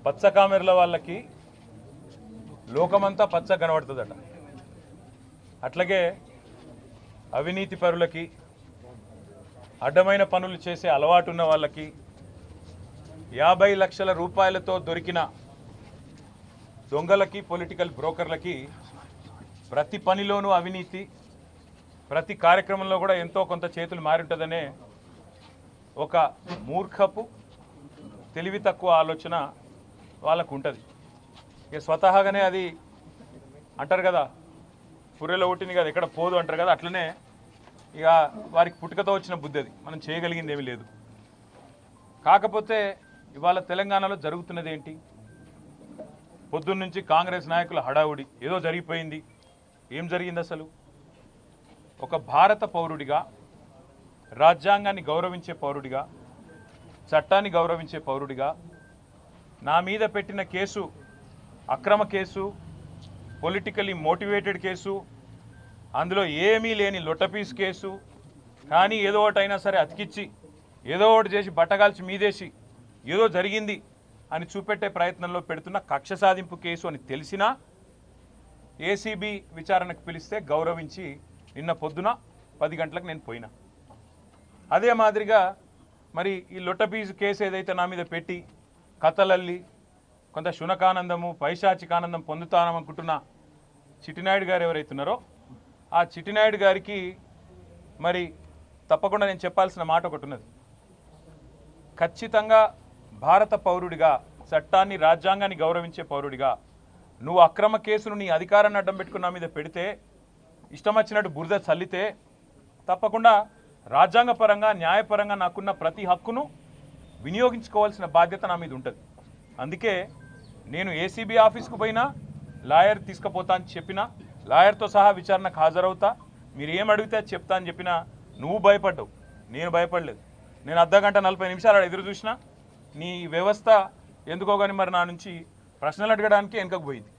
పచ్చ కామెర్ల వాళ్ళకి లోకమంతా పచ్చ కనబడుతుందట. అట్లాగే అవినీతి పరులకి, అడ్డమైన పనులు చేసే అలవాటు ఉన్న వాళ్ళకి, 50 లక్షల రూపాయలతో దొరికిన దొంగలకి, పొలిటికల్ బ్రోకర్లకి ప్రతి పనిలోనూ అవినీతి, ప్రతి కార్యక్రమంలో కూడా ఎంతో కొంత చేతులు మారి ఉంటుందనే ఒక మూర్ఖపు, తెలివి తక్కువ ఆలోచన వాళ్ళకు ఉంటుంది. ఇక స్వతహాగానే అది అంటారు కదా, పుర్రెలో పుట్టింది కదా ఎక్కడ పోదు అంటారు కదా, అట్లనే ఇక వారికి పుట్టుకతో వచ్చిన బుద్ధి అది. మనం చేయగలిగింది ఏమీ లేదు. కాకపోతే ఇవాళ తెలంగాణలో జరుగుతున్నది ఏంటి? పొద్దున్న నుంచి కాంగ్రెస్ నాయకుల హడావుడి, ఏదో జరిగిపోయింది. ఏం జరిగింది అసలు? ఒక భారత పౌరుడిగా, రాజ్యాంగాన్ని గౌరవించే పౌరుడిగా, చట్టాన్ని గౌరవించే పౌరుడిగా నా మీద పెట్టిన కేసు అక్రమ కేసు, పొలిటికలీ మోటివేటెడ్ కేసు, అందులో ఏమీ లేని లొట్టపీస్ కేసు. కానీ ఏదో ఒకటైనా సరే అతికిచ్చి, ఏదో ఒకటి చేసి బట్టగాల్చి మీదేసి ఏదో జరిగింది అని చూపెట్టే ప్రయత్నంలో పెడుతున్న కక్ష సాధింపు కేసు అని తెలిసినా ఏసీబీ విచారణకు పిలిస్తే గౌరవించి నిన్న పొద్దున 10 గంటలకు నేను పోయినా. అదే మాదిరిగా మరి ఈ లొట్టపీసు కేసు ఏదైతే నా మీద పెట్టి కథలల్లి కొంత శునకానందము, పైశాచికానందం పొందుతాననుకుంటున్న చిట్టినాయుడు గారు ఎవరైతున్నారో ఆ చిట్టినాయుడు గారికి మరి తప్పకుండా నేను చెప్పాల్సిన మాట ఒకటి ఉన్నది. ఖచ్చితంగా భారత పౌరుడిగా, చట్టాన్ని, రాజ్యాంగాన్ని గౌరవించే పౌరుడిగా నువ్వు అక్రమ కేసును నీ అధికారాన్ని అడ్డం పెట్టుకున్న మీద పెడితే, ఇష్టం వచ్చినట్టు బురద చల్లితే తప్పకుండా రాజ్యాంగపరంగా, న్యాయపరంగా నాకున్న ప్రతి హక్కును వినియోగించుకోవాల్సిన బాధ్యత నా మీద ఉంటుంది. అందుకే నేను ఏసీబీ ఆఫీస్కు పోయినా లాయర్ తీసుకుపోతా అని చెప్పినా, లాయర్తో సహా విచారణకు హాజరవుతా, మీరు ఏం అడిగితే అది చెప్తా అని చెప్పినా నువ్వు భయపడ్డావు, నేను భయపడలేదు. నేను అర్ధగంట 40 నిమిషాలు ఎదురు చూసినా నీ వ్యవస్థ ఎందుకో కానీ మరి నా నుంచి ప్రశ్నలు అడగడానికి వెనుకకు పోయింది.